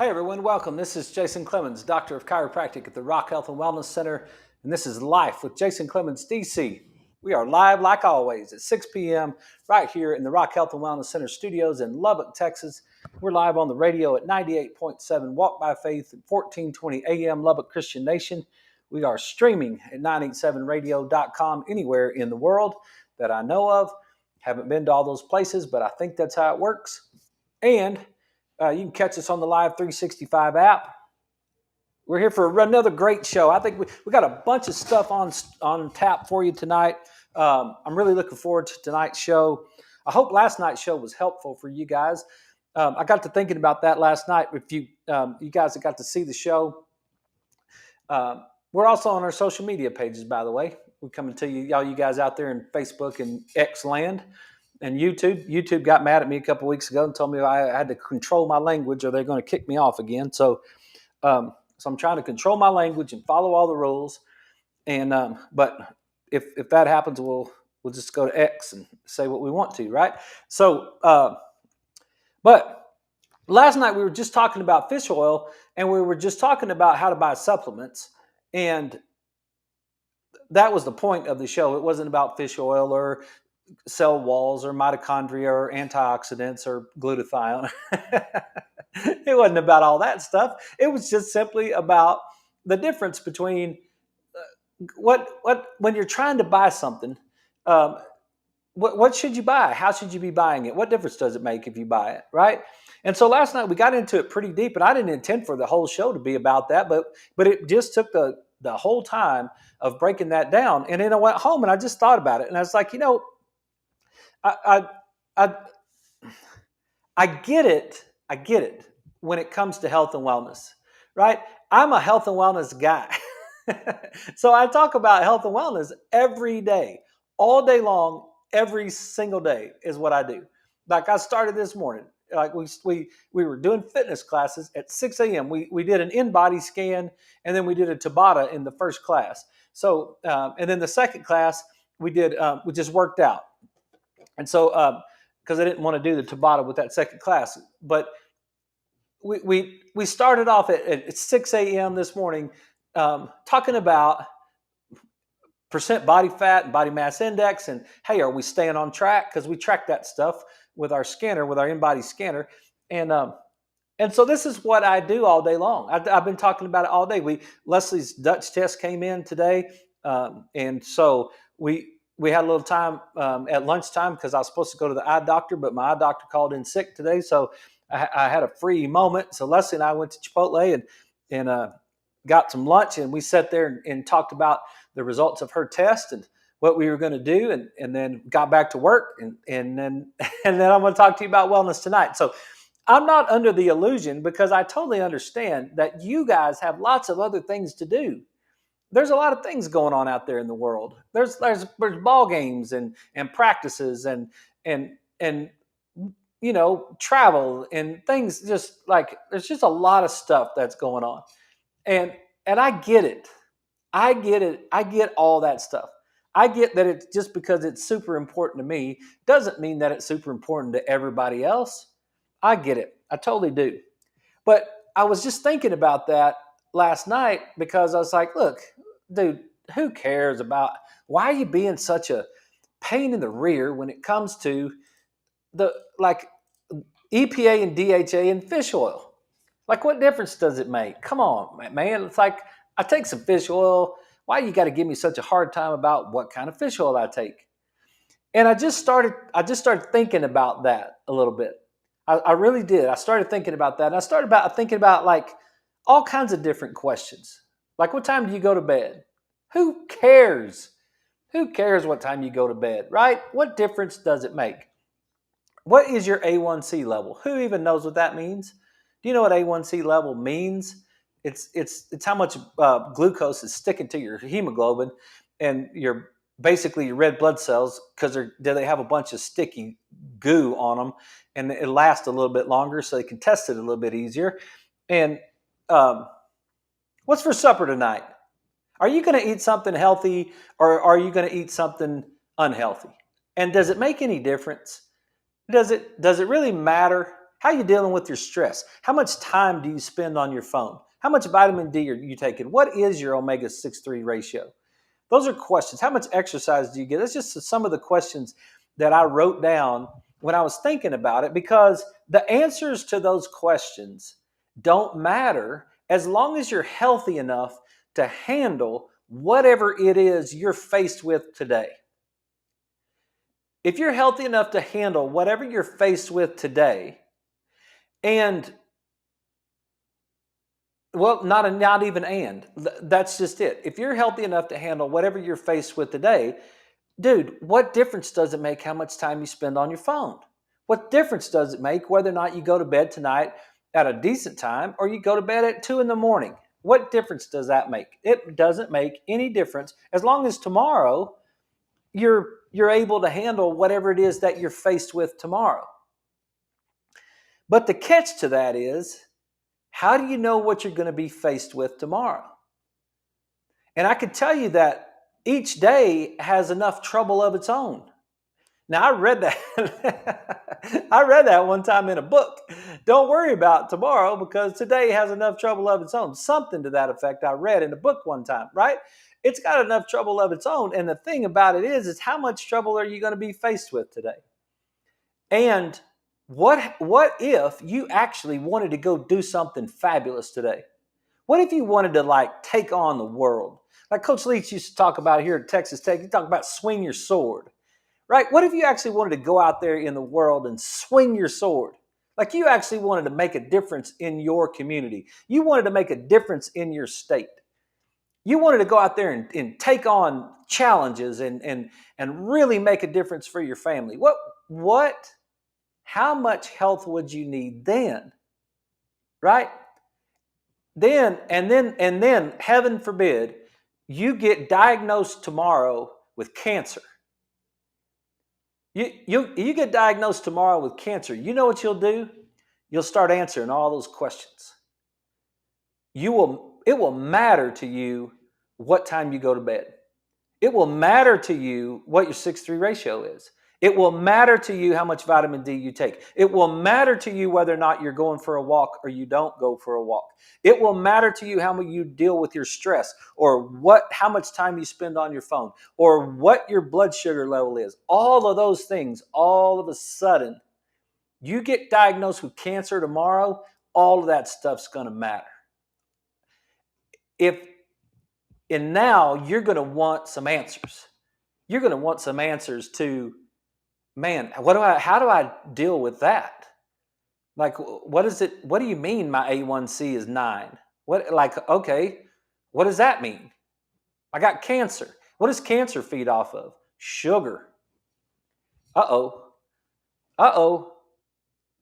Hey everyone, welcome. This is Jason Clemmons, Doctor of Chiropractic at the Rock Health and Wellness Center, and this is Life with Jason Clemmons, DC. We are live like always at 6 p.m. right here in the Rock Health and Wellness Center studios in Lubbock, Texas. We're live on the radio at 98.7 Walk by Faith at 1420 a.m. Lubbock Christian Nation. We are streaming at 987radio.com anywhere in the world that I know of. Haven't been to all those places, but I think that's how it works. And you can catch us on the Live 365 app. We're here for another great show. I think we got a bunch of stuff on tap for you tonight. I'm really looking forward to tonight's show. I hope last night's show was helpful for you guys. I got to thinking about that last night. If you guys that got to see the show, we're also on our social media pages, by the way. We're coming to you, all you guys out there in Facebook and X land. And YouTube got mad at me a couple weeks ago and told me I had to control my language or they're going to kick me off again. So I'm trying to control my language and follow all the rules. And but if that happens, we'll just go to X and say what we want to, right? So, but last night we were just talking about fish oil, and we were just talking about how to buy supplements, and that was the point of the show. It wasn't about fish oil or cell walls or mitochondria or antioxidants or glutathione. It wasn't about all that stuff. It was just simply about the difference between what when you're trying to buy something, what should you buy? How should you be buying it? What difference does it make if you buy it, right? And so last night we got into it pretty deep, and I didn't intend for the whole show to be about that, but it just took the whole time of breaking that down. And then I went home and I just thought about it, and I was like, I get it. I get it when it comes to health and wellness, right? I'm a health and wellness guy. So I talk about health and wellness every day, all day long, every single day is what I do. Like I started this morning, like we were doing fitness classes at 6 a.m. We did an in-body scan, and then we did a Tabata in the first class. So, and then the second class we just worked out. And so, because I didn't want to do the Tabata with that second class, but we started off at 6 a.m. this morning talking about percent body fat and body mass index, and hey, are we staying on track? Because we track that stuff with our scanner, with our in-body scanner, and so this is what I do all day long. I've been talking about it all day. Leslie's Dutch test came in today, and so we had a little time at lunchtime because I was supposed to go to the eye doctor, but my eye doctor called in sick today, so I had a free moment. So Leslie and I went to Chipotle and got some lunch, and we sat there and talked about the results of her test and what we were going to do, and then got back to work, and then I'm going to talk to you about wellness tonight. So I'm not under the illusion, because I totally understand that you guys have lots of other things to do. There's a lot of things going on out there in the world. There's ball games and practices and travel and things. Just like there's just a lot of stuff that's going on, and I get it. I get all that stuff. I get that it's just because it's super important to me doesn't mean that it's super important to everybody else. I get it. I totally do. But I was just thinking about that last night, because I was like, look, dude, who cares about, why are you being such a pain in the rear when it comes to the EPA and DHA and fish oil? Like, what difference does it make? Come on, man. It's like, I take some fish oil. Why you got to give me such a hard time about what kind of fish oil I take? And I just started thinking about that a little bit. I really did. I started thinking about that. And I started thinking about like all kinds of different questions. Like, what time do you go to bed? Who cares? Who cares what time you go to bed, right? What difference does it make? What is your A1C level? Who even knows what that means? Do you know what A1C level means? It's how much glucose is sticking to your hemoglobin and your red blood cells, because they have a bunch of sticky goo on them, and it lasts a little bit longer, so they can test it a little bit easier. And what's for supper tonight? Are you going to eat something healthy, or are you going to eat something unhealthy? And does it make any difference? Does it really matter How are you dealing with your stress? How much time do you spend on your phone? How much vitamin D are you taking? What is your omega-6-3 ratio? Those are questions. How much exercise do you get? That's just some of the questions that I wrote down when I was thinking about it, because the answers to those questions don't matter as long as you're healthy enough to handle whatever it is you're faced with today. If you're healthy enough to handle whatever you're faced with today, and well, not even and. That's just it. If you're healthy enough to handle whatever you're faced with today, dude, what difference does it make how much time you spend on your phone? What difference does it make whether or not you go to bed tonight at a decent time or you go to bed at 2 in the morning? What difference does that make? It doesn't make any difference as long as tomorrow you're able to handle whatever it is that you're faced with tomorrow. But the catch to that is, how do you know what you're going to be faced with tomorrow? And I can tell you that each day has enough trouble of its own. Now, I read that. I read that one time in a book. Don't worry about tomorrow because today has enough trouble of its own. Something to that effect I read in a book one time, right? It's got enough trouble of its own. And the thing about it is how much trouble are you going to be faced with today? And what if you actually wanted to go do something fabulous today? What if you wanted to take on the world? Like Coach Leach used to talk about here at Texas Tech, he talked about swing your sword, right? What if you actually wanted to go out there in the world and swing your sword? Like you actually wanted to make a difference in your community. You wanted to make a difference in your state. You wanted to go out there and take on challenges and really make a difference for your family. How much health would you need then? Right? Then, heaven forbid, you get diagnosed tomorrow with cancer. You get diagnosed tomorrow with cancer. You know what you'll do? You'll start answering all those questions. It will matter to you what time you go to bed. It will matter to you what your 6-3 ratio is. It will matter to you how much vitamin D you take. It will matter to you whether or not you're going for a walk or you don't go for a walk. It will matter to you how much you deal with your stress or how much time you spend on your phone or what your blood sugar level is. All of those things, all of a sudden, you get diagnosed with cancer tomorrow, all of that stuff's going to matter. And now you're going to want some answers. You're going to want some answers to, man, how do I deal with that? Like, what do you mean my A1C is 9? Okay, what does that mean? I got cancer. What does cancer feed off of? Sugar. Uh-oh.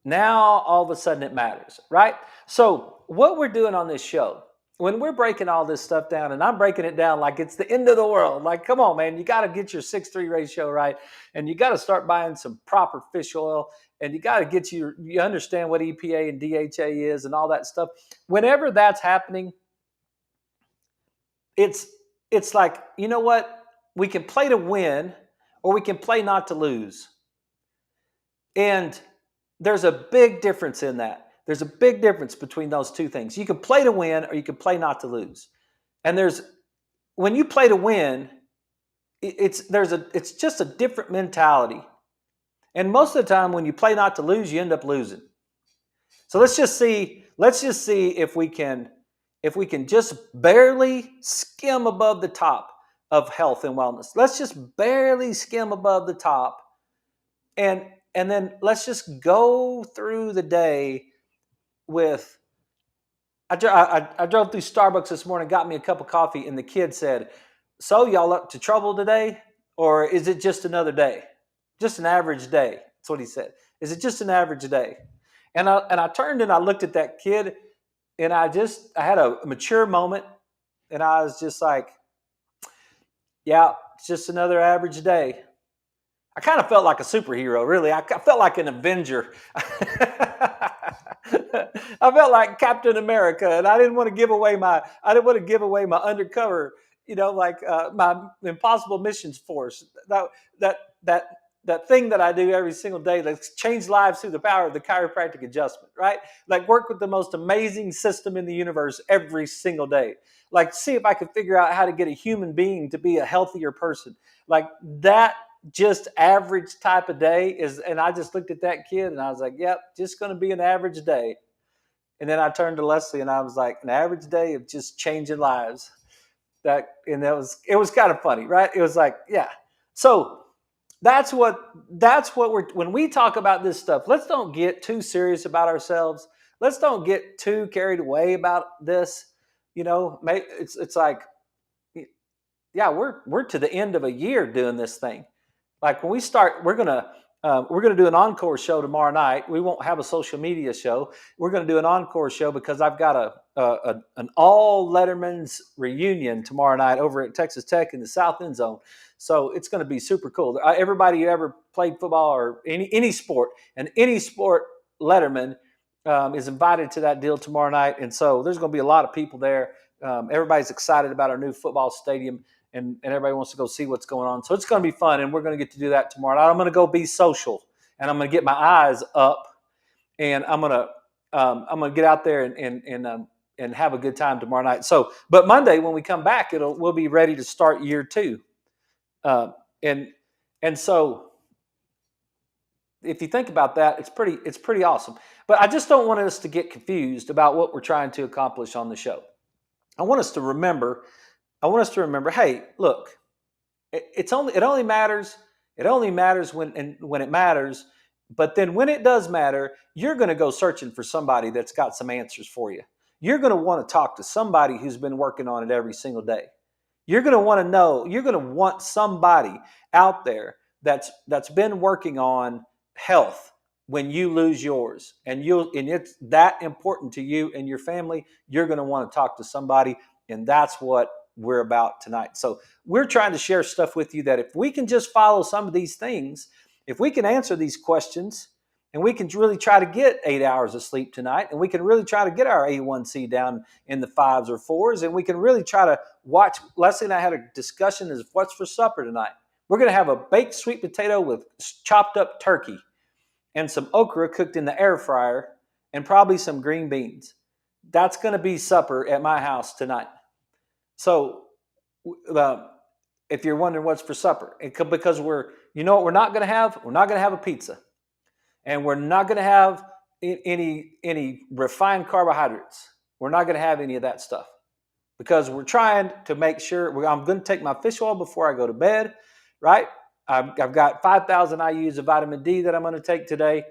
Now all of a sudden it matters, right? So what we're doing on this show, when we're breaking all this stuff down, and I'm breaking it down like it's the end of the world, like, come on, man, you got to get your 6-3 ratio right, and you got to start buying some proper fish oil, and you got to you understand what EPA and DHA is and all that stuff. Whenever that's happening, it's like, you know what? We can play to win, or we can play not to lose. And there's a big difference in that. There's a big difference between those two things. You can play to win or you can play not to lose. And when you play to win, it's just a different mentality. And most of the time when you play not to lose, you end up losing. So let's just see if we can just barely skim above the top of health and wellness. Let's just barely skim above the top. And then let's just go through the day with, I drove through Starbucks this morning, got me a cup of coffee, and the kid said, "So y'all up to trouble today? Or is it just another day? Just an average day?" That's what he said. "Is it just an average day?" And I turned and I looked at that kid, and I had a mature moment, and I was just like, yeah, it's just another average day. I kind of felt like a superhero, really. I felt like an Avenger. I felt like Captain America, and I didn't want to give away my undercover, my Impossible Missions Force. That that thing that I do every single day that's changed lives through the power of the chiropractic adjustment, right? Like work with the most amazing system in the universe every single day. Like see if I could figure out how to get a human being to be a healthier person. Like that just average type of day is, and I just looked at that kid and I was like, yep, just going to be an average day. And then I turned to Leslie and I was like, an average day of just changing lives. And it was kind of funny, right? It was like, yeah. So that's what when we talk about this stuff, let's don't get too serious about ourselves. Let's don't get too carried away about this. It's like, yeah, we're to the end of a year doing this thing. Like when we start, we're gonna do an encore show tomorrow night. We won't have a social media show. We're gonna do an encore show because I've got an all Letterman's reunion tomorrow night over at Texas Tech in the South End Zone. So it's going to be super cool. Everybody who ever played football or any sport, and any sport Letterman is invited to that deal tomorrow night. And so there's going to be a lot of people there. Everybody's excited about our new football stadium, and everybody wants to go see what's going on. So it's going to be fun, and we're going to get to do that tomorrow night. I'm going to go be social, and I'm going to get my eyes up, and I'm going to get out there and have a good time tomorrow night. So, but Monday when we come back, we'll be ready to start year 2. And so if you think about that, it's pretty awesome. But I just don't want us to get confused about what we're trying to accomplish on the show. I want us to remember, hey, look, it only matters when it matters. But then when it does matter, you're going to go searching for somebody that's got some answers for you. You're going to want to talk to somebody who's been working on it every single day. You're going to want to know, you're going to want somebody out there that's been working on health when you lose yours, and it's that important to you and your family. You're going to want to talk to somebody, and that's what we're about tonight. So we're trying to share stuff with you that if we can just follow some of these things, if we can answer these questions, and we can really try to get 8 hours of sleep tonight, and we can really try to get our A1C down in the 5s or 4s, and we can really try to watch. Leslie and I had a discussion as what's for supper tonight. We're going to have a baked sweet potato with chopped up turkey and some okra cooked in the air fryer and probably some green beans. That's going to be supper at my house tonight. So if you're wondering what's for supper, because what we're not going to have? We're not going to have a pizza. And we're not going to have any refined carbohydrates. We're not going to have any of that stuff because we're trying to make sure. I'm going to take my fish oil before I go to bed, right? I've got 5,000 IUs of vitamin D that I'm going to take today.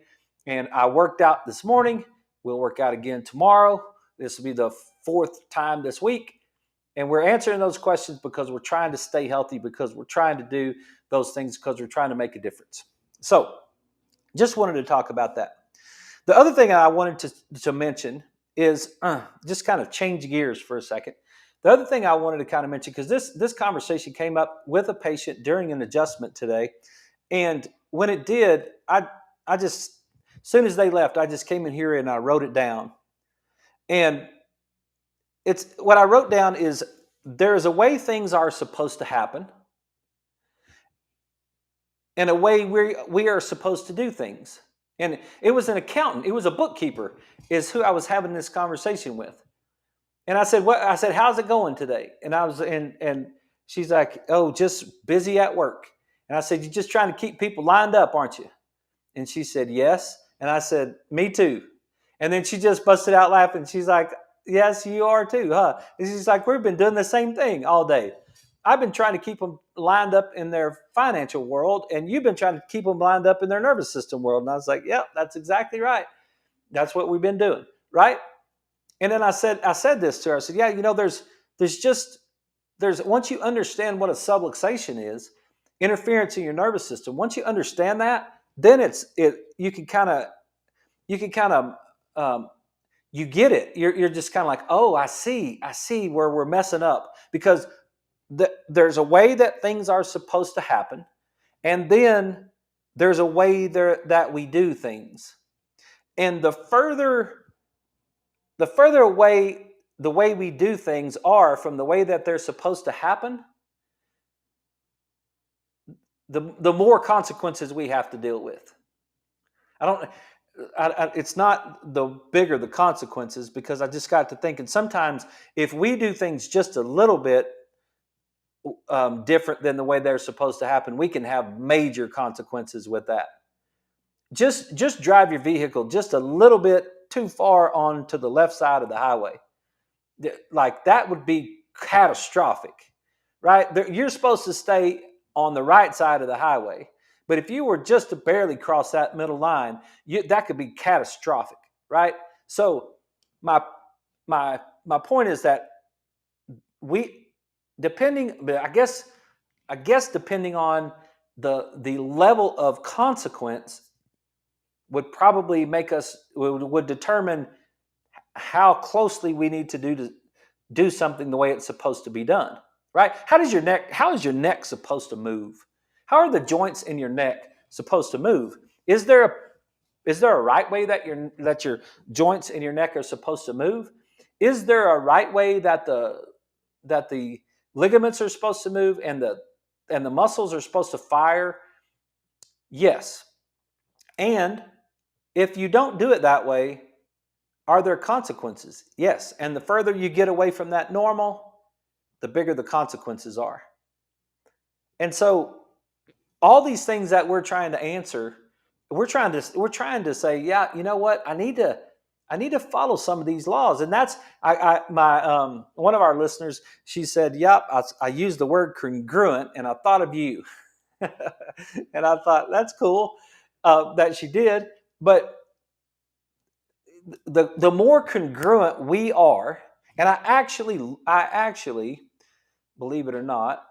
And I worked out this morning. We'll work out again tomorrow. This will be the 4th time this week. And we're answering those questions because we're trying to stay healthy, because we're trying to do those things, because we're trying to make a difference. So just wanted to talk about that. The other thing I wanted to mention is just kind of change gears for a second. The other thing I wanted to kind of mention, because this conversation came up with a patient during an adjustment today. And when it did, I just, as soon as they left, I just came in here and I wrote it down. And it's what I wrote down is there is a way things are supposed to happen, and a way we are supposed to do things. And it was an accountant, it was a bookkeeper, is who I was having this conversation with. And I said, "What?" I said, "How's it going today?" And she's like, "Oh, just busy at work." And I said, "You're just trying to keep people lined up, aren't you?" And she said, "Yes." And I said, "Me too." And then she just busted out laughing. She's like, "Yes, you are too, huh?" And she's like, "We've been doing the same thing all day. I've been trying to keep them lined up in their financial world, and you've been trying to keep them lined up in their nervous system world." And I was like, "Yep, that's exactly right. That's what we've been doing, right?" And then I said this to her. I said, "Yeah, there's once you understand what a subluxation is, interference in your nervous system. Once you understand that, then you get it. You're just kind of like, oh, I see where we're messing up, because there's a way that things are supposed to happen, and then there's a way that we do things. And the further away the way we do things are from the way that they're supposed to happen, the more consequences we have to deal with. I don't. It's not the bigger the consequences, because I just got to thinking sometimes if we do things just a little bit different than the way they're supposed to happen, we can have major consequences with that. Just drive your vehicle just a little bit too far onto the left side of the highway. Like that would be catastrophic, right? You're supposed to stay on the right side of the highway. But if you were just to barely cross that middle line, that could be catastrophic, right? So my my point is that we, depending, I guess depending on the level of consequence would probably make us would determine how closely we need to do something the way it's supposed to be done, right? How is your neck supposed to move? How are the joints in your neck supposed to move? Is there a right way that your joints in your neck are supposed to move? Is there a right way that the ligaments are supposed to move and the muscles are supposed to fire? Yes. And if you don't do it that way, are there consequences? Yes. And the further you get away from that normal, the bigger the consequences are. And so all these things that we're trying to answer, we're trying to say, yeah, you know what? I need to follow some of these laws. And that's my one of our listeners, she said, yep, I used the word congruent and I thought of you. And I thought that's cool that she did. But the more congruent we are, and I actually, believe it or not,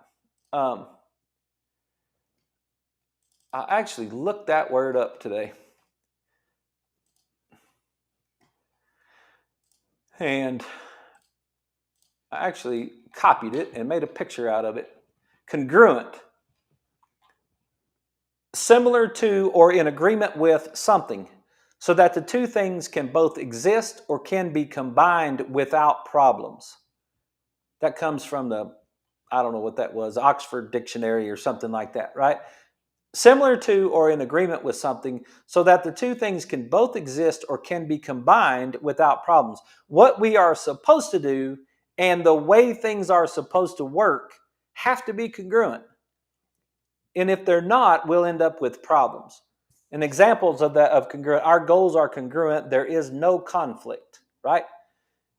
I actually looked that word up today. And I actually copied it and made a picture out of it. Congruent. Similar to or in agreement with something, so that the two things can both exist or can be combined without problems. That comes from I don't know what that was, Oxford Dictionary or something like that, right? Similar to or in agreement with something, so that the two things can both exist or can be combined without problems. What we are supposed to do and the way things are supposed to work have to be congruent. And if they're not, we'll end up with problems. And examples of that, of congruent, our goals are congruent. There is no conflict, right?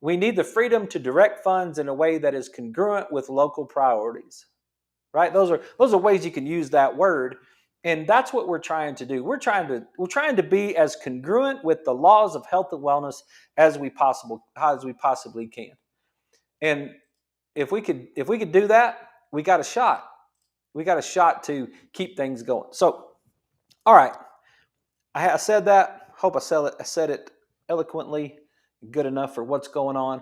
We need the freedom to direct funds in a way that is congruent with local priorities, right? Those are ways you can use that word. And that's what we're trying to do. We're trying to be as congruent with the laws of health and wellness as we possibly can. And if we could do that, we got a shot. We got a shot to keep things going. So, all right. I said that. Hope I said it eloquently, good enough for what's going on.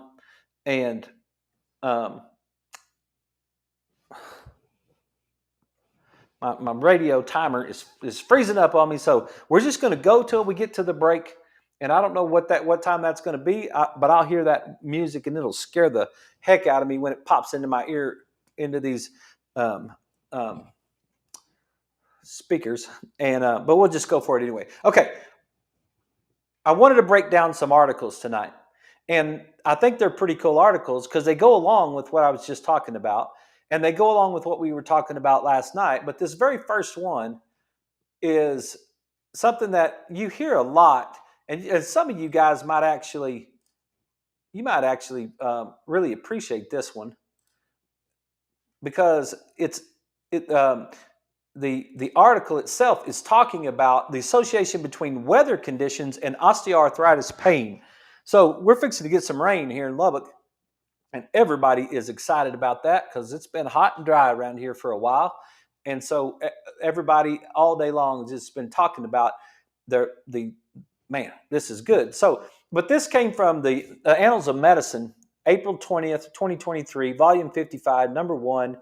And my radio timer is freezing up on me. So we're just going to go till we get to the break. And I don't know what time that's going to be, but I'll hear that music and it'll scare the heck out of me when it pops into my ear, into these speakers. And but we'll just go for it anyway. Okay. I wanted to break down some articles tonight. And I think they're pretty cool articles because they go along with what I was just talking about. And they go along with what we were talking about last night. But this very first one is something that you hear a lot. And some of you guys might actually really appreciate this one. Because the article itself is talking about the association between weather conditions and osteoarthritis pain. So we're fixing to get some rain here in Lubbock, and everybody is excited about that because it's been hot and dry around here for a while. And so everybody all day long has just been talking about man, this is good. So, but this came from the Annals of Medicine, April 20th, 2023, volume 55, number 1,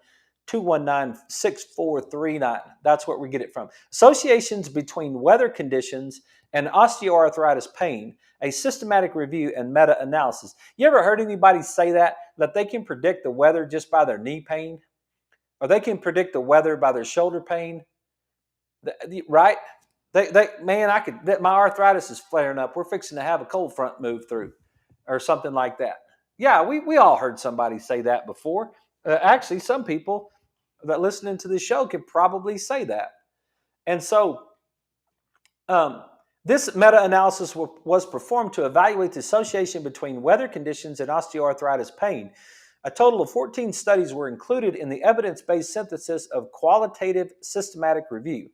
219-6439. That's where we get it from. Associations between weather conditions and osteoarthritis pain, a systematic review and meta-analysis. You ever heard anybody say that they can predict the weather just by their knee pain? Or they can predict the weather by their shoulder pain? Right? Man, my arthritis is flaring up. We're fixing to have a cold front move through or something like that. Yeah, we all heard somebody say that before. Actually, some people that listening to this show could probably say that. And so um, this meta-analysis was performed to evaluate the association between weather conditions and osteoarthritis pain. A total of 14 studies were included in the evidence-based synthesis of qualitative systematic review.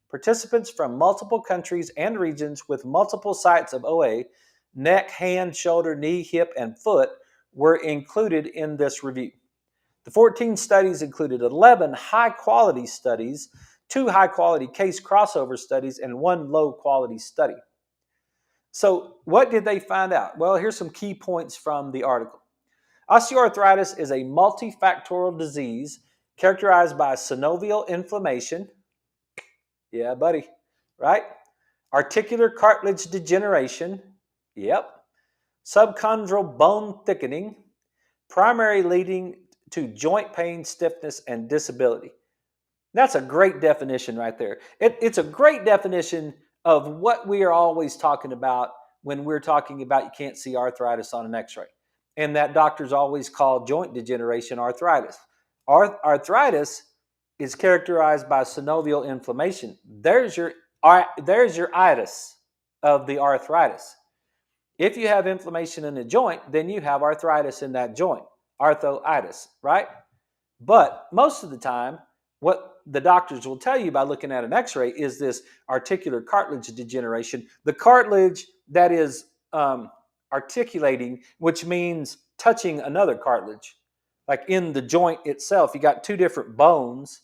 Participants from multiple countries and regions with multiple sites of OA, neck, hand, shoulder, knee, hip, and foot, were included in this review. The 14 studies included 11 high-quality studies, 2 high-quality case crossover studies, and 1 low-quality study. So what did they find out? Well, here's some key points from the article. Osteoarthritis is a multifactorial disease characterized by synovial inflammation. Yeah, buddy, right? Articular cartilage degeneration. Yep. Subchondral bone thickening, primary leading to joint pain, stiffness, and disability. That's a great definition right there. It's a great definition of what we are always talking about when we're talking about you can't see arthritis on an x-ray. And that doctors always call joint degeneration arthritis. Arthritis is characterized by synovial inflammation. There's your itis of the arthritis. If you have inflammation in a joint, then you have arthritis in that joint, arthritis, right? But most of the time, what the doctors will tell you by looking at an x-ray is this articular cartilage degeneration. The cartilage that is articulating, which means touching another cartilage. Like in the joint itself, you got 2 different bones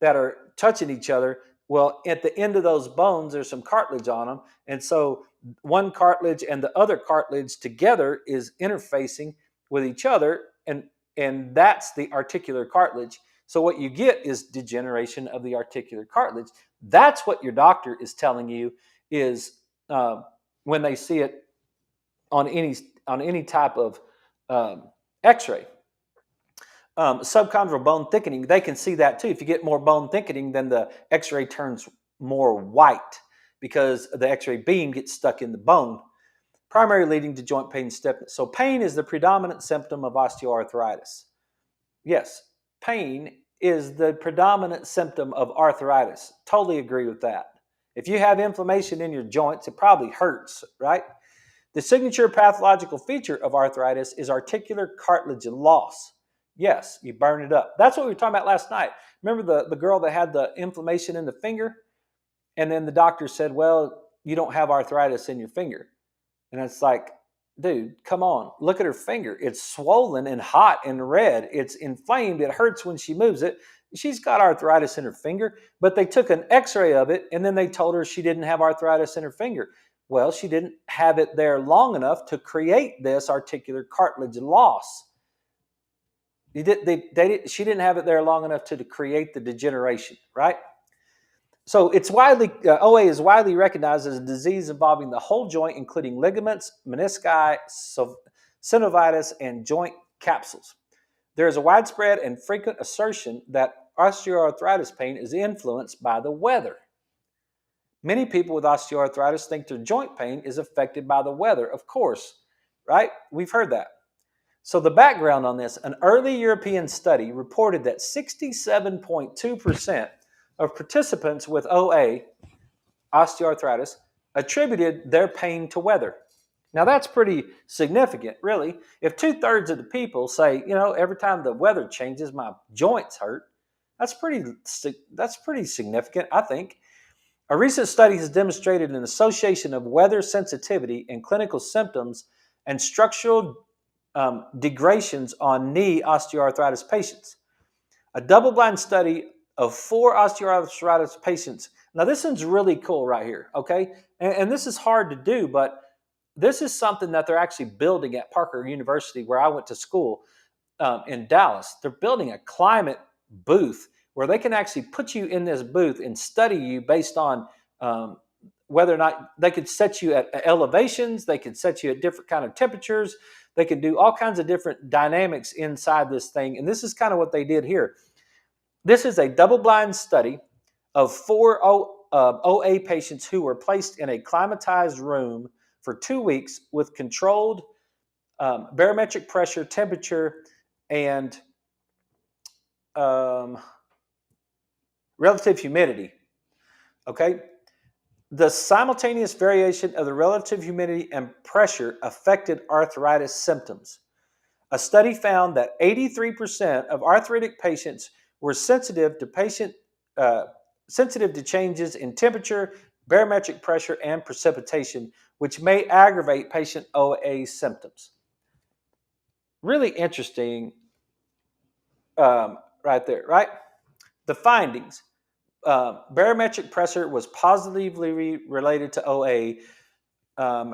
that are touching each other. Well, at the end of those bones, there's some cartilage on them. And so one cartilage and the other cartilage together is interfacing with each other, and that's the articular cartilage. So what you get is degeneration of the articular cartilage. That's what your doctor is telling you is when they see it on any type of x-ray. Subchondral bone thickening, they can see that too. If you get more bone thickening, then the x-ray turns more white because the x-ray beam gets stuck in the bone, primarily leading to joint pain and stiffness. So pain is the predominant symptom of osteoarthritis. Yes, pain is the predominant symptom of arthritis. Totally agree with that. If you have inflammation in your joints, it probably hurts, right? The signature pathological feature of arthritis is articular cartilage loss. Yes, you burn it up. That's what we were talking about last night. Remember the girl that had the inflammation in the finger? And then the doctor said, well, you don't have arthritis in your finger. And it's like, dude, come on. Look at her finger. It's swollen and hot and red. It's inflamed. It hurts when she moves it. She's got arthritis in her finger, but they took an x-ray of it, and then they told her she didn't have arthritis in her finger. Well, she didn't have it there long enough to create this articular cartilage loss. She didn't have it there long enough to create the degeneration, right? So OA is widely recognized as a disease involving the whole joint, including ligaments, menisci, synovitis, and joint capsules. There is a widespread and frequent assertion that osteoarthritis pain is influenced by the weather. Many people with osteoarthritis think their joint pain is affected by the weather, of course, right? We've heard that. So the background on this, an early European study reported that 67.2% of participants with OA, osteoarthritis, attributed their pain to weather. Now that's pretty significant, really. If 2/3 of the people say, every time the weather changes, my joints hurt, that's pretty significant, I think. A recent study has demonstrated an association of weather sensitivity and clinical symptoms and structural degradations on knee osteoarthritis patients. A double-blind study of 4 osteoarthritis patients. Now, this one's really cool right here, okay? And this is hard to do, but this is something that they're actually building at Parker University, where I went to school in Dallas. They're building a climate booth where they can actually put you in this booth and study you based on whether or not they could set you at elevations, they could set you at different kind of temperatures, they could do all kinds of different dynamics inside this thing. And this is kind of what they did here. This is a double-blind study of 4 OA patients who were placed in a climatized room for 2 weeks with controlled barometric pressure, temperature, and um, relative humidity. Okay? The simultaneous variation of the relative humidity and pressure affected arthritis symptoms. A study found that 83% of arthritic patients were sensitive to changes in temperature, barometric pressure, and precipitation, which may aggravate patient OA symptoms. Really interesting, right there, right? The findings. Barometric pressure was positively related to OA.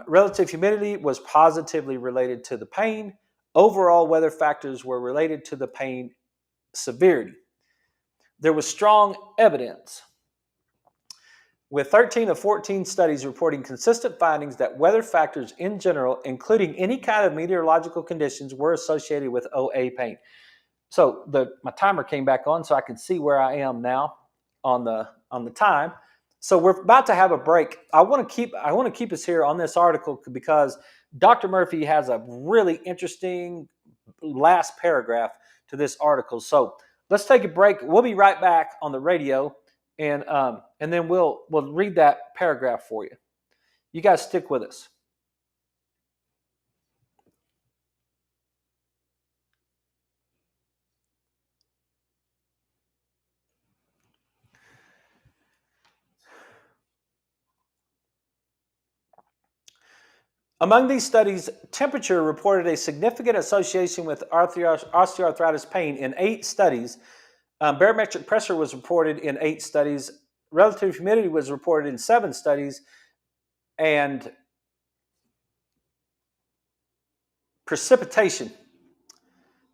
Relative humidity was positively related to the pain. Overall weather factors were related to the pain severity. There was strong evidence with 13 of 14 studies reporting consistent findings that weather factors in general, including any kind of meteorological conditions, were associated with OA pain. So my timer came back on so I can see where I am now on the time. So we're about to have a break. I want to keep us here on this article because Dr. Murphy has a really interesting last paragraph to this article. So let's take a break. We'll be right back on the radio, and then we'll read that paragraph for you. You guys stick with us. Among these studies, temperature reported a significant association with osteoarthritis pain in 8 studies. Barometric pressure was reported in 8 studies. Relative humidity was reported in 7 studies. And precipitation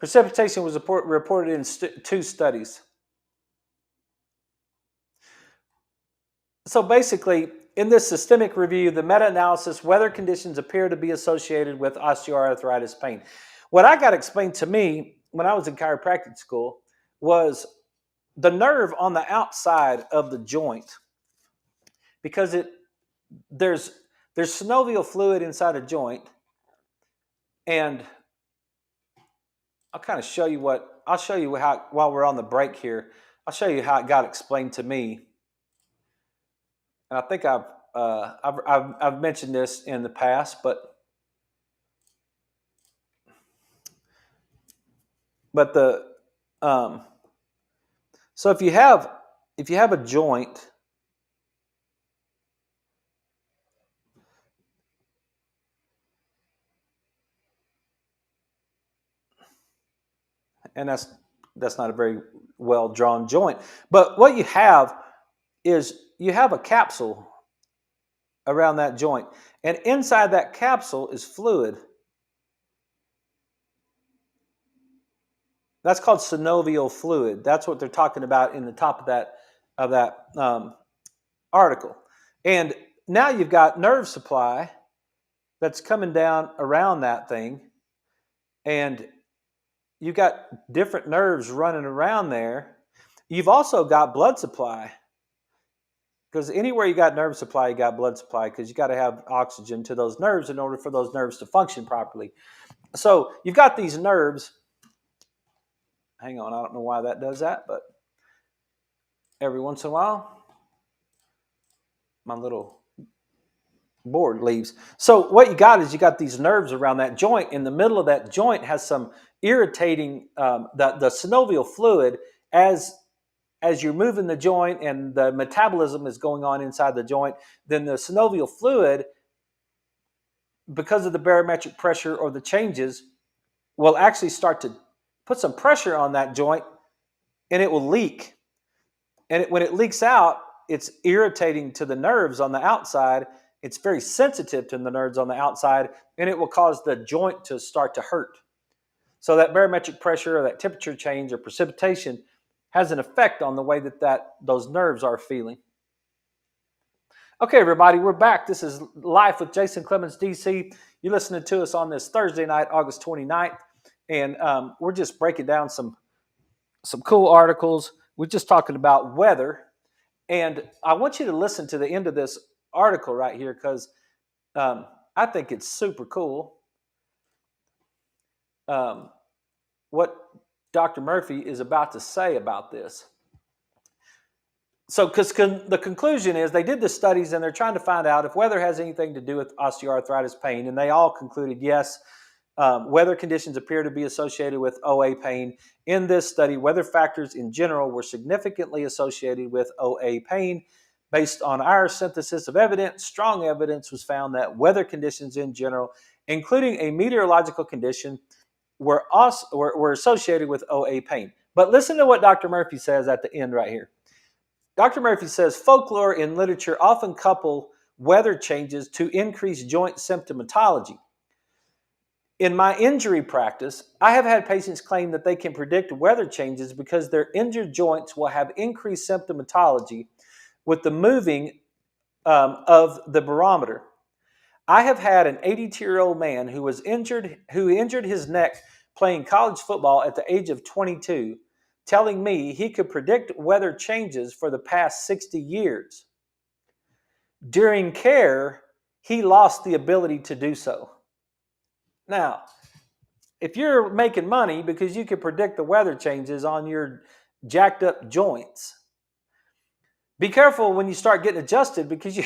was reported in 2 studies. So basically, in this systemic review, the meta-analysis, weather conditions appear to be associated with osteoarthritis pain. What I got explained to me when I was in chiropractic school was the nerve on the outside of the joint, because there's synovial fluid inside a joint, and I'll show you how, while we're on the break here, I'll show you how it got explained to me. And I think I've mentioned this in the past, but the so if you have a joint, and that's not a very well drawn joint, but what you have is you have a capsule around that joint, and inside that capsule is fluid. That's called synovial fluid. That's what they're talking about in the top of that article. And now you've got nerve supply that's coming down around that thing, and you've got different nerves running around there. You've also got blood supply, because anywhere you got nerve supply, you got blood supply, because you got to have oxygen to those nerves in order for those nerves to function properly. So you've got these nerves. Hang on, I don't know why that does that, but every once in a while, my little board leaves. So what you got is you got these nerves around that joint. In the middle of that joint has some irritating, the synovial fluid, as you're moving the joint and the metabolism is going on inside the joint, then the synovial fluid, because of the barometric pressure or the changes, will actually start to put some pressure on that joint, and it will leak. And when it leaks out, it's irritating to the nerves on the outside. It's very sensitive to the nerves on the outside, and it will cause the joint to start to hurt. So that barometric pressure or that temperature change or precipitation has an effect on the way that those nerves are feeling. Okay, everybody, we're back. This is Life with Jason Clemmons, DC. You're listening to us on this Thursday night, August 29th. And we're just breaking down some cool articles. We're just talking about weather. And I want you to listen to the end of this article right here because I think it's super cool what Dr. Murphy is about to say about this. So, because the conclusion is they did the studies and they're trying to find out if weather has anything to do with osteoarthritis pain, and they all concluded yes. Weather conditions appear to be associated with OA pain. In this study, weather factors in general were significantly associated with OA pain. Based on our synthesis of evidence, strong evidence was found that weather conditions in general, including a meteorological condition, were associated with OA pain. But listen to what Dr. Murphy says at the end right here. Dr. Murphy says folklore and literature often couple weather changes to increase joint symptomatology. In my injury practice, I have had patients claim that they can predict weather changes because their injured joints will have increased symptomatology with the moving of the barometer. I have had an 82-year-old man who injured his neck playing college football at the age of 22, telling me he could predict weather changes for the past 60 years. During care, he lost the ability to do so. Now, if you're making money because you can predict the weather changes on your jacked up joints, be careful when you start getting adjusted because you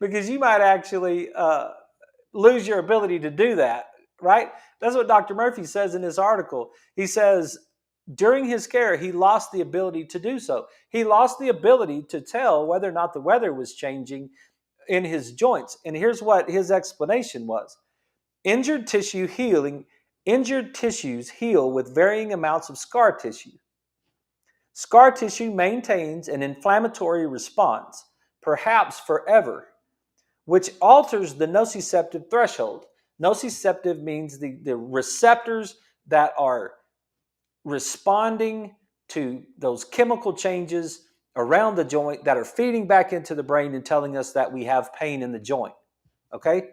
because you might actually lose your ability to do that, right? That's what Dr. Murphy says in this article. He says during his care, he lost the ability to do so. He lost the ability to tell whether or not the weather was changing in his joints. And here's what his explanation was. Injured tissues heal with varying amounts of scar tissue. Scar tissue maintains an inflammatory response, perhaps forever, which alters the nociceptive threshold. Nociceptive means the receptors that are responding to those chemical changes around the joint that are feeding back into the brain and telling us that we have pain in the joint. Okay?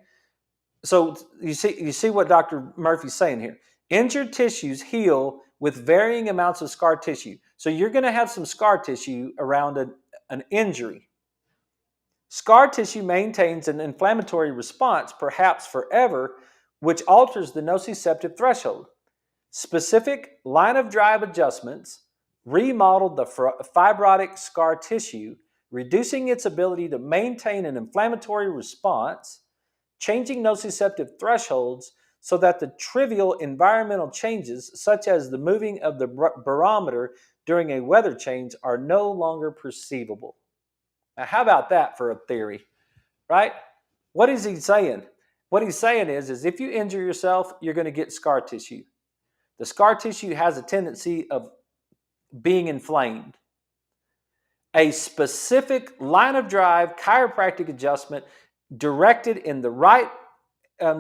So you see what Dr. Murphy's saying here. Injured tissues heal with varying amounts of scar tissue. So you're going to have some scar tissue around an injury. Scar tissue maintains an inflammatory response, perhaps forever, which alters the nociceptive threshold. Specific line of drive adjustments remodeled the fibrotic scar tissue, reducing its ability to maintain an inflammatory response, changing nociceptive thresholds so that the trivial environmental changes, such as the moving of the barometer during a weather change, are no longer perceivable. Now, how about that for a theory, right? What is he saying? What he's saying is if you injure yourself, you're going to get scar tissue. The scar tissue has a tendency of being inflamed. A specific line of drive chiropractic adjustment directed in the right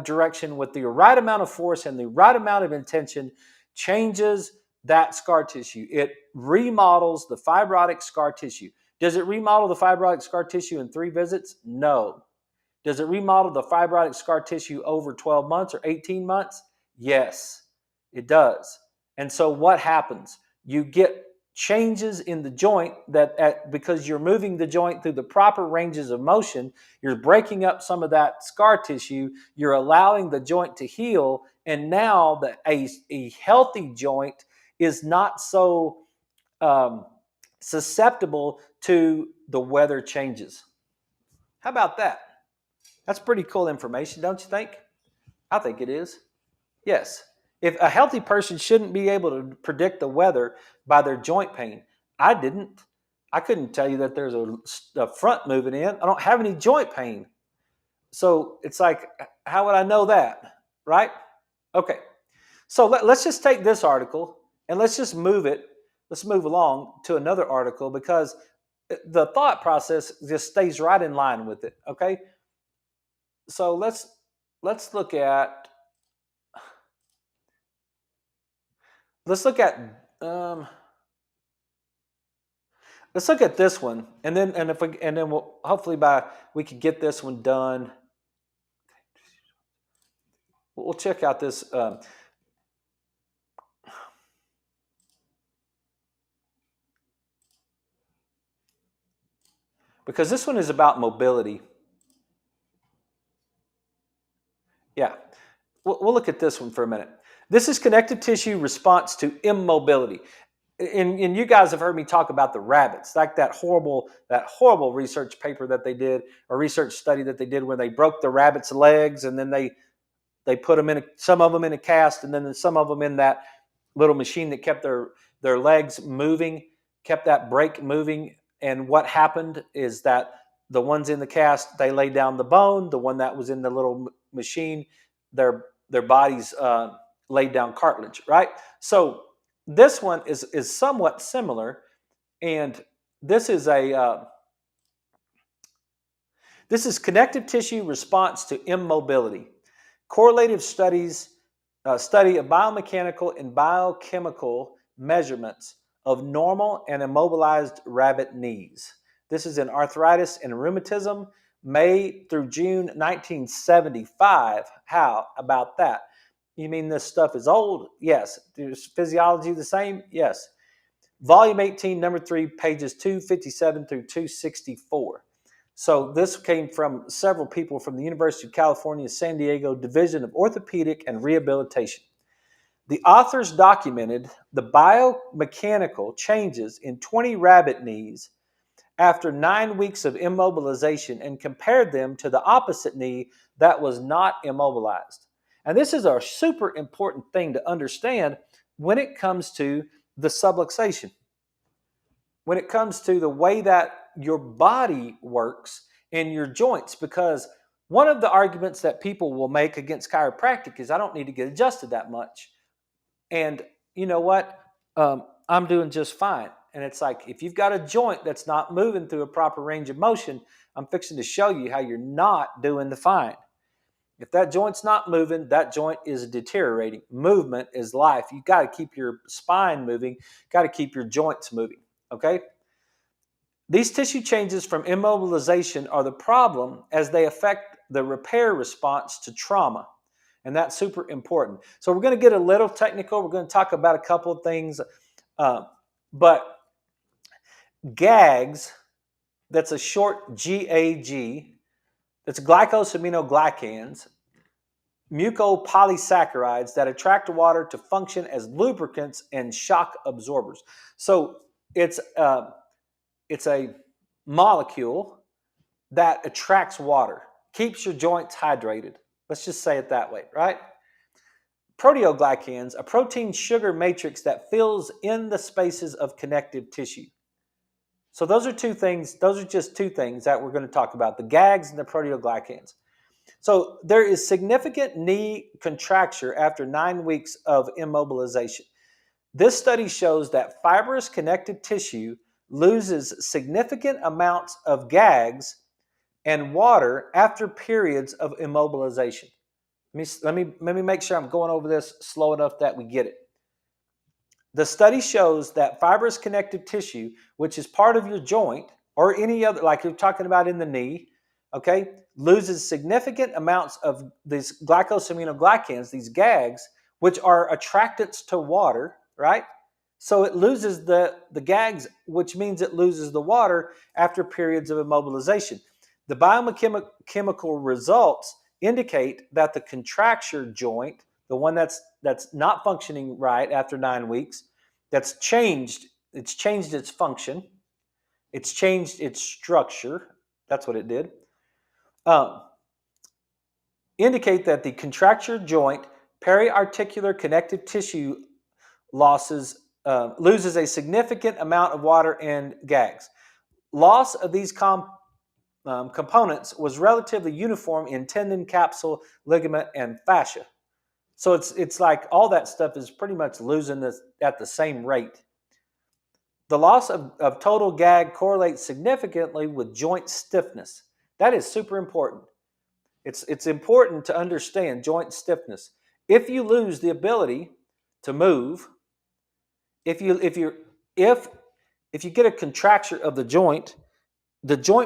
direction with the right amount of force and the right amount of intention changes that scar tissue. It remodels the fibrotic scar tissue. Does it remodel the fibrotic scar tissue in 3 visits? No. Does it remodel the fibrotic scar tissue over 12 months or 18 months? Yes, it does. And so what happens? You get changes in the joint because you're moving the joint through the proper ranges of motion, you're breaking up some of that scar tissue, you're allowing the joint to heal, and now a healthy joint is not so susceptible to the weather changes. How about that? That's pretty cool information, don't you think? I think it is. Yes. If a healthy person shouldn't be able to predict the weather by their joint pain, I didn't. I couldn't tell you that there's a front moving in. I don't have any joint pain. So it's like, how would I know that? Right? Okay. So let's just take this article and let's just move it. Let's move along to another article because the thought process just stays right in line with it. Okay. So let's look at let's look at this one, and then we'll hopefully we can get this one done. We'll check out this. because this one is about mobility. Yeah, we'll look at this one for a minute. This is connective tissue response to immobility. And you guys have heard me talk about the rabbits, like that horrible research paper that they did, or research study that they did where they broke the rabbits' legs and then they put them in some of them in a cast, and then some of them in that little machine that kept their legs moving, kept that brake moving. And what happened is that the ones in the cast, they laid down the bone. The one that was in the little machine, their bodies laid down cartilage, right? So this one is somewhat similar, and this is this is connective tissue response to immobility. Correlative studies study of biomechanical and biochemical measurements of normal and immobilized rabbit knees. This is in arthritis and rheumatism, May through June 1975. How about that? You mean this stuff is old? Yes. Is physiology the same? Yes. Volume 18, number 3, pages 257 through 264. So this came from several people from the University of California, San Diego Division of Orthopedic and Rehabilitation. The authors documented the biomechanical changes in 20 rabbit knees after 9 weeks of immobilization and compared them to the opposite knee that was not immobilized. And this is a super important thing to understand when it comes to the subluxation, when it comes to the way that your body works and your joints, because one of the arguments that people will make against chiropractic is I don't need to get adjusted that much. And you know what? I'm doing just fine. And it's like, if you've got a joint that's not moving through a proper range of motion, I'm fixing to show you how you're not doing the fine. If that joint's not moving, that joint is deteriorating. Movement is life. You've got to keep your spine moving, got to keep your joints moving, okay? These tissue changes from immobilization are the problem as they affect the repair response to trauma. And that's super important. So we're going to get a little technical. We're going to talk about a couple of things. But GAGs, that's a short GAG, that's glycosaminoglycans, mucopolysaccharides that attract water to function as lubricants and shock absorbers. So it's a molecule that attracts water, keeps your joints hydrated. Let's just say it that way, right? Proteoglycans, a protein sugar matrix that fills in the spaces of connective tissue. So those are two things. Those are just two things that we're going to talk about, the GAGs and the proteoglycans. So there is significant knee contracture after 9 weeks of immobilization. This study shows that fibrous connective tissue loses significant amounts of GAGs and water after periods of immobilization. Let me make sure I'm going over this slow enough that we get it. The study shows that fibrous connective tissue, which is part of your joint or any other, like you're talking about in the knee, okay, loses significant amounts of these glycosaminoglycans, these GAGs, which are attractants to water, right? So it loses the GAGs, which means it loses the water after periods of immobilization. The biochemical results indicate that the contracture joint, the one that's not functioning right after 9 weeks, it's changed its function, it's changed its structure, that's what it did, indicate that the contracture joint periarticular connective tissue loses a significant amount of water and GAGs. Loss of these components was relatively uniform in tendon, capsule, ligament, and fascia. So it's like all that stuff is pretty much losing this at the same rate. The loss of total GAG correlates significantly with joint stiffness. That is super important. It's important to understand joint stiffness. If you lose the ability to move, if you get a contracture of the joint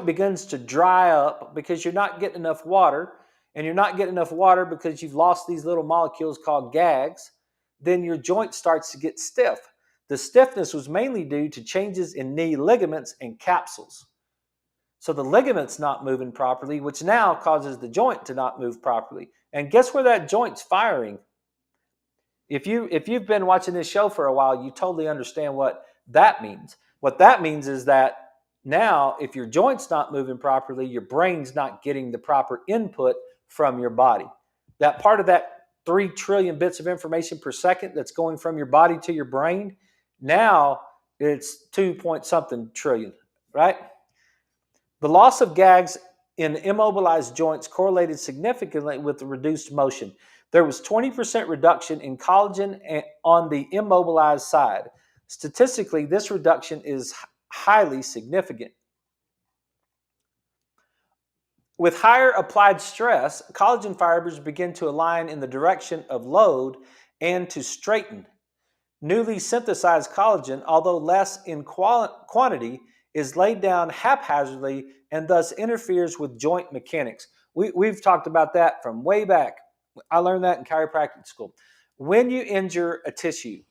begins to dry up because you're not getting enough water, and you're not getting enough water because you've lost these little molecules called GAGs, then your joint starts to get stiff. The stiffness was mainly due to changes in knee ligaments and capsules. So the ligament's not moving properly, which now causes the joint to not move properly. And guess where that joint's firing? If you've been watching this show for a while, you totally understand what that means. What that means is that now, if your joint's not moving properly, your brain's not getting the proper input from your body. That part of that 3 trillion bits of information per second that's going from your body to your brain, now it's 2 point something trillion, right? The loss of gags in immobilized joints correlated significantly with the reduced motion. There was 20% reduction in collagen on the immobilized side. Statistically, this reduction is highly significant. With higher applied stress, collagen fibers begin to align in the direction of load and to straighten. Newly synthesized collagen, although less in quantity, is laid down haphazardly and thus interferes with joint mechanics. We've talked about that from way back. I learned that in chiropractic school. When you injure a tissue,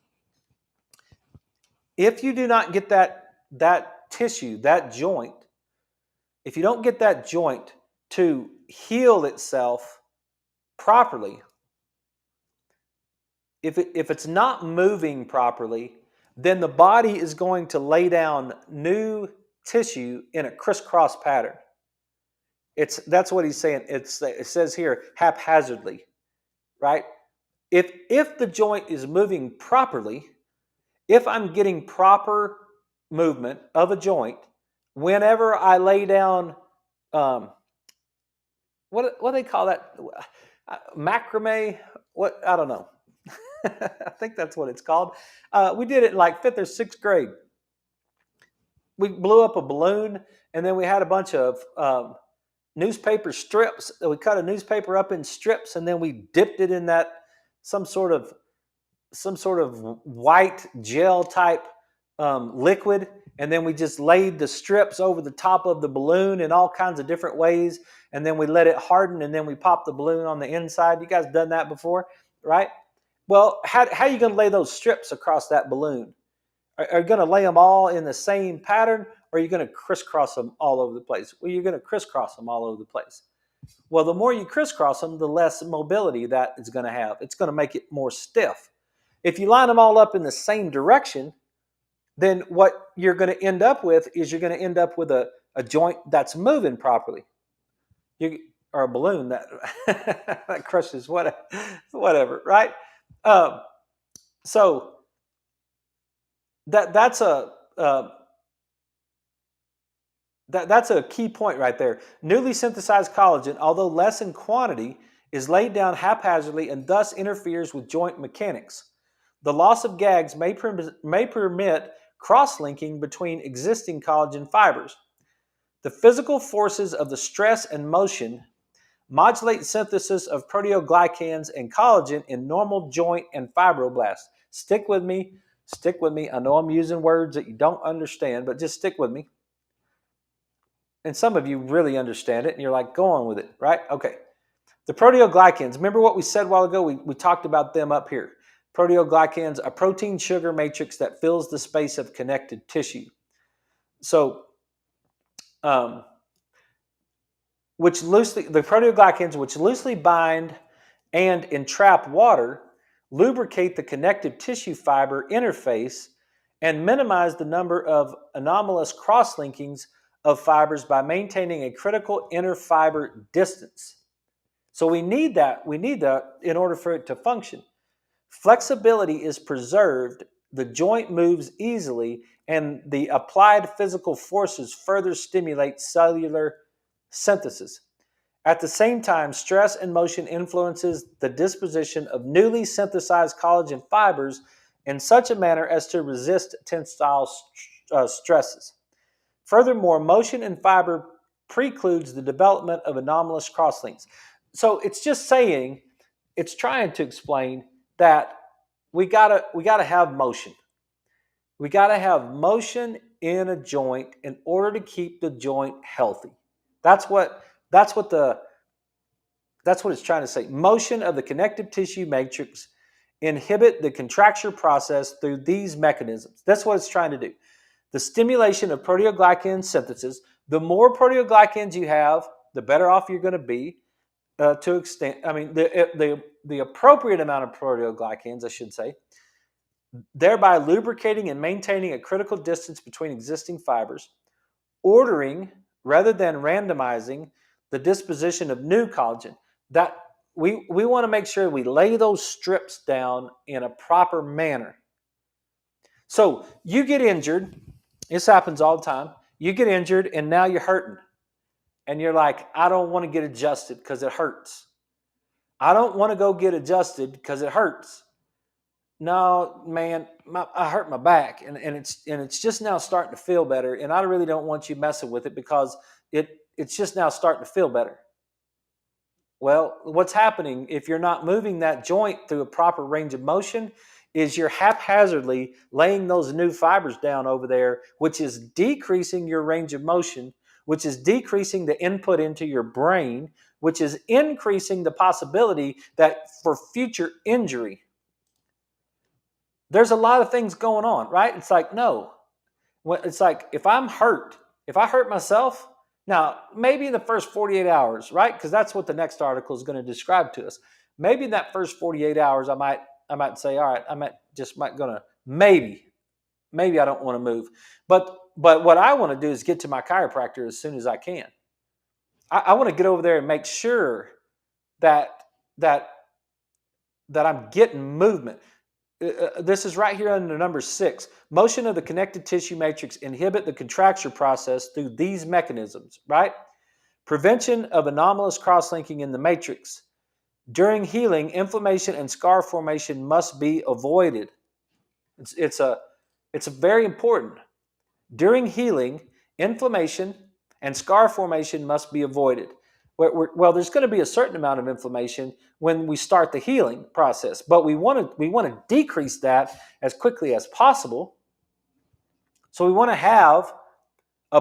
if you do not get that tissue, that joint, if you don't get that joint to heal itself properly, if it's not moving properly, then the body is going to lay down new tissue in a crisscross pattern. That's what he's saying. It says here haphazardly, right? If the joint is moving properly, if I'm getting proper movement of a joint, whenever I lay down, what do they call that? Macrame? What? I don't know. I think that's what it's called. We did it in like 5th or 6th grade. We blew up a balloon, and then we had a bunch of newspaper strips. We cut a newspaper up in strips, and then we dipped it in that some sort of white gel type liquid, and then we just laid the strips over the top of the balloon in all kinds of different ways, and then we let it harden, and then we popped the balloon on the inside. You guys done that before, right? Well, how are you going to lay those strips across that balloon? Are you going to lay them all in the same pattern, or are you going to crisscross them all over the place? Well, you're going to crisscross them all over the place. Well, the more you crisscross them, the less mobility that it's going to have. It's going to make it more stiff. If you line them all up in the same direction, then what you're going to end up with is you're going to end up with a joint that's moving properly. Or a balloon that, that crushes whatever, right? So that's a key point right there. Newly synthesized collagen, although less in quantity, is laid down haphazardly and thus interferes with joint mechanics. The loss of gags may permit cross-linking between existing collagen fibers. The physical forces of the stress and motion modulate synthesis of proteoglycans and collagen in normal joint and fibroblasts. Stick with me. I know I'm using words that you don't understand, but just stick with me. And some of you really understand it, and you're like, go on with it, right? Okay. The proteoglycans, remember what we said a while ago? We talked about them up here. Proteoglycans, a protein sugar matrix that fills the space of connected tissue. So, the proteoglycans, which loosely bind and entrap water, lubricate the connective tissue fiber interface and minimize the number of anomalous cross-linkings of fibers by maintaining a critical interfiber distance. So we need that in order for it to function. Flexibility is preserved, the joint moves easily, and the applied physical forces further stimulate cellular synthesis. At the same time, stress and motion influences the disposition of newly synthesized collagen fibers in such a manner as to resist tensile stresses. Furthermore, motion in fiber precludes the development of anomalous crosslinks. So it's just saying, it's trying to explain that we gotta have motion. We gotta have motion in a joint in order to keep the joint healthy. That's what it's trying to say. Motion of the connective tissue matrix inhibit the contracture process through these mechanisms. That's what it's trying to do. The stimulation of proteoglycan synthesis The more proteoglycans you have, the better off you're going to be to extent. I mean, the appropriate amount of proteoglycans, I should say, thereby lubricating and maintaining a critical distance between existing fibers, ordering rather than randomizing the disposition of new collagen. That we want to make sure we lay those strips down in a proper manner. So you get injured. This happens all the time. You get injured and now you're hurting. And you're like, I don't want to get adjusted because it hurts. I don't want to go get adjusted because it hurts. No, man, I hurt my back, and it's just now starting to feel better, and I really don't want you messing with it because it's just now starting to feel better. Well, what's happening if you're not moving that joint through a proper range of motion is you're haphazardly laying those new fibers down over there, which is decreasing your range of motion, which is decreasing the input into your brain, which is increasing the possibility that for future injury. There's a lot of things going on, right? It's like, no. It's like if I'm hurt, if I hurt myself, now maybe in the first 48 hours, right? Because that's what the next article is going to describe to us. Maybe in that first 48 hours, I might say, all right, maybe I don't want to move. But what I want to do is get to my chiropractor as soon as I can. I want to get over there and make sure that I'm getting movement. This is right here under number 6. Motion of the connective tissue matrix inhibit the contracture process through these mechanisms, right? Prevention of anomalous cross-linking in the matrix. During healing, inflammation and scar formation must be avoided. It's very important. During healing, inflammation and scar formation must be avoided. Well, there's going to be a certain amount of inflammation when we start the healing process, but we want to decrease that as quickly as possible. So we want to have a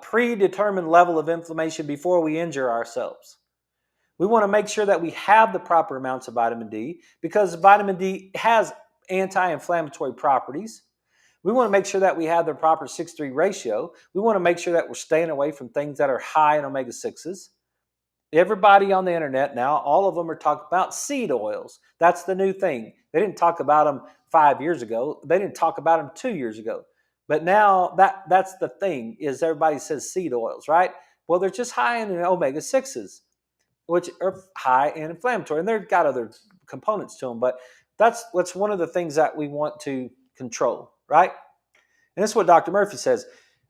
predetermined level of inflammation before we injure ourselves. We want to make sure that we have the proper amounts of vitamin D because vitamin D has anti-inflammatory properties. We want to make sure that we have the proper 6:3 ratio. We want to make sure that we're staying away from things that are high in omega-6s. Everybody on the internet now, all of them are talking about seed oils. That's the new thing. They didn't talk about them 5 years ago. They didn't talk about them 2 years ago. But now that's the thing is everybody says seed oils, right? Well, they're just high in omega-6s, which are high and inflammatory. And they've got other components to them. But that's one of the things that we want to control, right? And this is what Dr. Murphy says.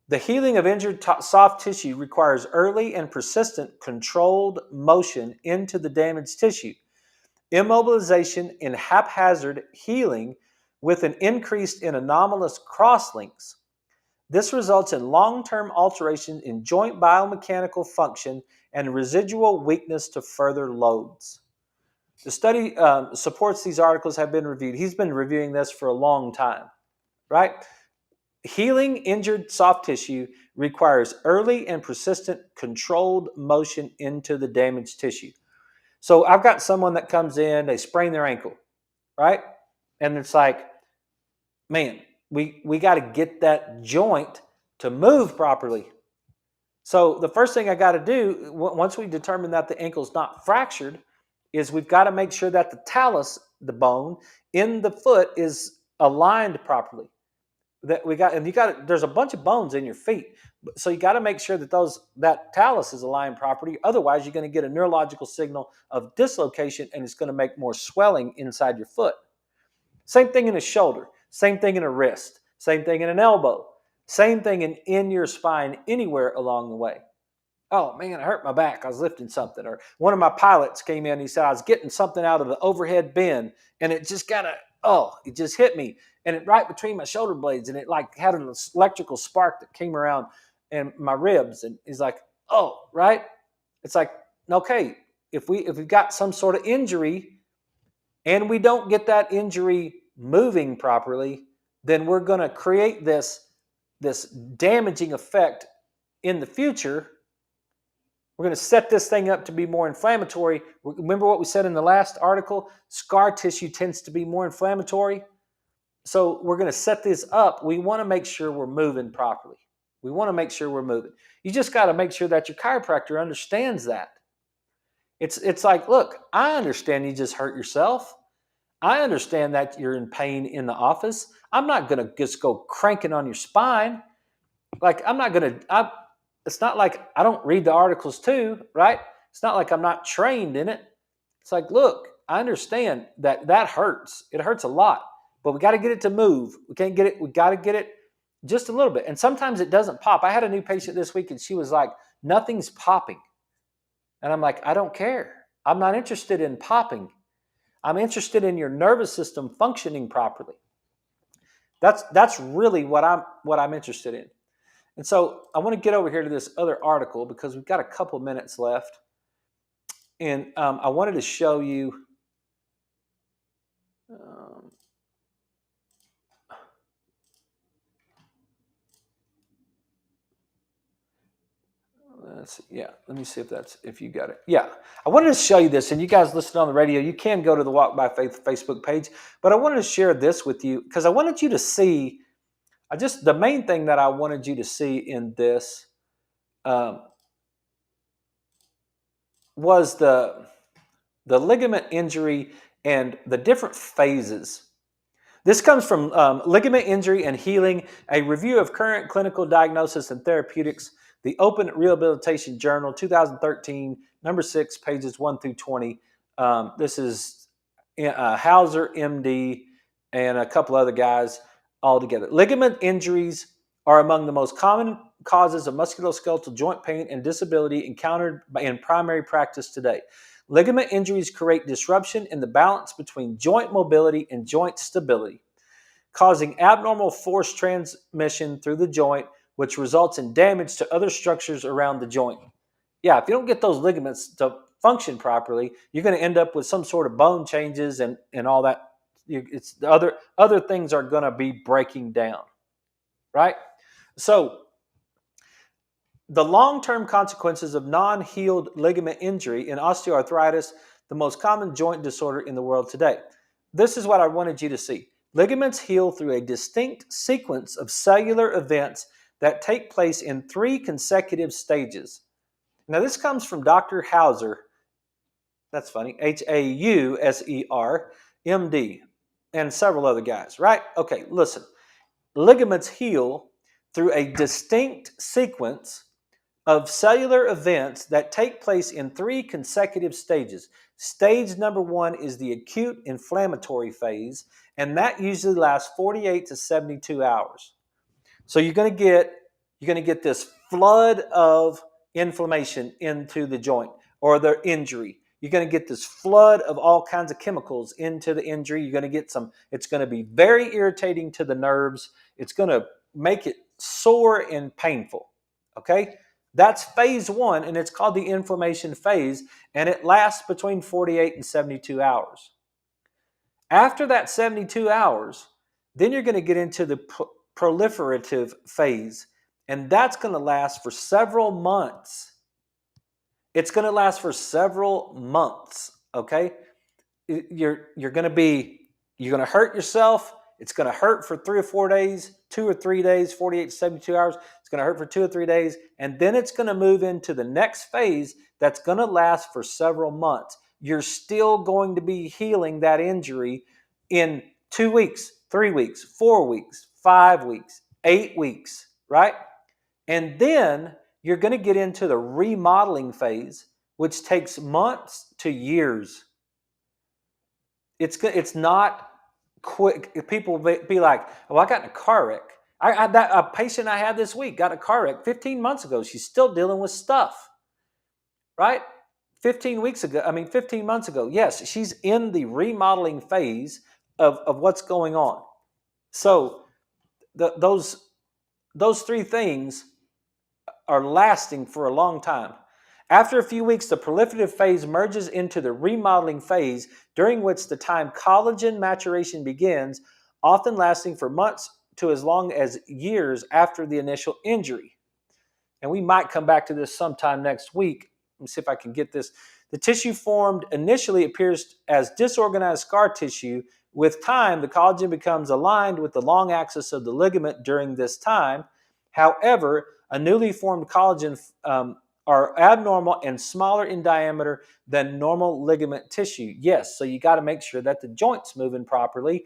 The healing of injured soft tissue requires early and persistent controlled motion into the damaged tissue. Immobilization in haphazard healing with an increase in anomalous crosslinks. This results in long-term alteration in joint biomechanical function and residual weakness to further loads. The study supports these articles have been reviewed. He's been reviewing this for a long time, right? Healing injured soft tissue requires early and persistent controlled motion into the damaged tissue. So I've got someone that comes in, they sprain their ankle, right? And it's like, man, we got to get that joint to move properly. So the first thing I got to do, once we determine that the ankle's not fractured, is we've got to make sure that the talus, the bone in the foot, is aligned properly. There's a bunch of bones in your feet, so you got to make sure that talus is aligned properly. Otherwise, you're going to get a neurological signal of dislocation, and it's going to make more swelling inside your foot. Same thing in a shoulder, same thing in a wrist, same thing in an elbow, same thing in your spine, anywhere along the way. Oh man, I hurt my back. I was lifting something. Or one of my pilots came in. He said I was getting something out of the overhead bin, and it just it just hit me. And it right between my shoulder blades, and it like had an electrical spark that came around and my ribs. And he's like, oh, right? It's like, okay, if we've got some sort of injury and we don't get that injury moving properly, then we're going to create this damaging effect in the future. We're going to set this thing up to be more inflammatory. Remember what we said in the last article? Scar tissue tends to be more inflammatory. So we're going to set this up. We want to make sure we're moving properly. We want to make sure we're moving. You just got to make sure that your chiropractor understands that. It's like, look, I understand you just hurt yourself. I understand that you're in pain in the office. I'm not going to just go cranking on your spine. Like, I'm not going to, it's not like I don't read the articles too, right? It's not like I'm not trained in it. It's like, look, I understand that hurts. It hurts a lot, but we got to get it to move. We can't get it. We got to get it just a little bit. And sometimes it doesn't pop. I had a new patient this week and she was like, nothing's popping. And I'm like, I don't care. I'm not interested in popping. I'm interested in your nervous system functioning properly. That's really what I'm interested in. And so I want to get over here to this other article because we've got a couple minutes left. And I wanted to show you let me see if you got it. Yeah, I wanted to show you this, and you guys listen on the radio. You can go to the Walk by Faith Facebook page, but I wanted to share this with you because I wanted you to see. The main thing that I wanted you to see in this was the ligament injury and the different phases. This comes from Ligament Injury and Healing, a review of current clinical diagnosis and therapeutics, the Open Rehabilitation Journal, 2013, number 6, pages 1 through 20. This is Hauser, MD, and a couple other guys all together. Ligament injuries are among the most common causes of musculoskeletal joint pain and disability encountered in primary practice today. Ligament injuries create disruption in the balance between joint mobility and joint stability, causing abnormal force transmission through the joint, which results in damage to other structures around the joint. Yeah, if you don't get those ligaments to function properly, you're going to end up with some sort of bone changes and all that. It's the other things are going to be breaking down, right? So the long-term consequences of non-healed ligament injury in osteoarthritis, the most common joint disorder in the world today. This is what I wanted you to see. Ligaments heal through a distinct sequence of cellular events that take place in 3 consecutive stages. Now, this comes from Dr. Hauser. That's funny. Hauser, MD, and several other guys, right? Okay, listen. Ligaments heal through a distinct sequence of cellular events that take place in 3 consecutive stages. Stage number 1 is the acute inflammatory phase, and that usually lasts 48 to 72 hours. So you're going to get this flood of inflammation into the joint or the injury. You're going to get this flood of all kinds of chemicals into the injury. You're going to get it's going to be very irritating to the nerves. It's going to make it sore and painful. Okay? That's phase 1, and it's called the inflammation phase, and it lasts between 48 and 72 hours. After that 72 hours, then you're going to get into the proliferative phase, and that's going to last for several months. It's going to last for several months, okay? You're going to hurt yourself. It's going to hurt for 3 or 4 days, 2 or 3 days, 48 to 72 hours. It's going to hurt for 2 or 3 days. And then it's going to move into the next phase that's going to last for several months. You're still going to be healing that injury in 2 weeks, 3 weeks, 4 weeks, 5 weeks, 8 weeks, right? And then you're going to get into the remodeling phase, which takes months to years. It's not quick. People be like, "Oh, I got in a car wreck." A patient I had this week got in a car wreck 15 months ago. She's still dealing with stuff, right? 15 months ago. Yes, she's in the remodeling phase of what's going on. So those 3 things are lasting for a long time. After a few weeks, the proliferative phase merges into the remodeling phase, during which the time collagen maturation begins, often lasting for months to as long as years after the initial injury. And we might come back to this sometime next week. Let me see if I can get this. The tissue formed initially appears as disorganized scar tissue With time, the collagen becomes aligned with the long axis of the ligament during this time. However, a newly formed collagen are abnormal and smaller in diameter than normal ligament tissue. Yes, so you got to make sure that the joint's moving properly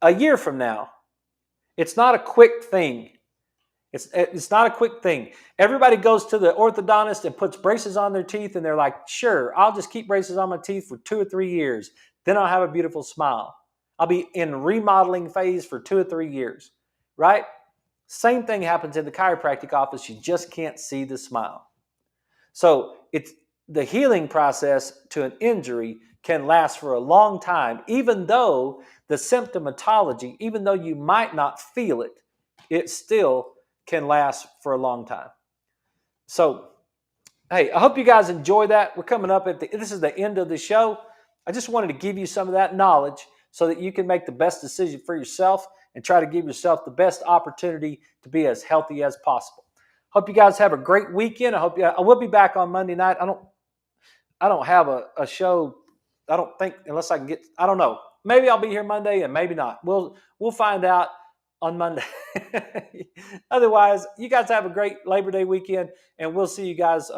a year from now. It's not a quick thing. It's not a quick thing. Everybody goes to the orthodontist and puts braces on their teeth, and they're like, sure, I'll just keep braces on my teeth for 2 or 3 years. Then I'll have a beautiful smile. I'll be in remodeling phase for 2 or 3 years, right? Same thing happens in the chiropractic office. You just can't see the smile. So it's the healing process to an injury can last for a long time, even though the symptomatology, even though you might not feel it, it still can last for a long time. So, hey, I hope you guys enjoy that. We're coming up this is the end of the show. I just wanted to give you some of that knowledge so that you can make the best decision for yourself and try to give yourself the best opportunity to be as healthy as possible. Hope you guys have a great weekend. I will be back on Monday night. I don't have a show. I don't think, unless I can get, I don't know. Maybe I'll be here Monday and maybe not. We'll find out on Monday. Otherwise, you guys have a great Labor Day weekend, and we'll see you guys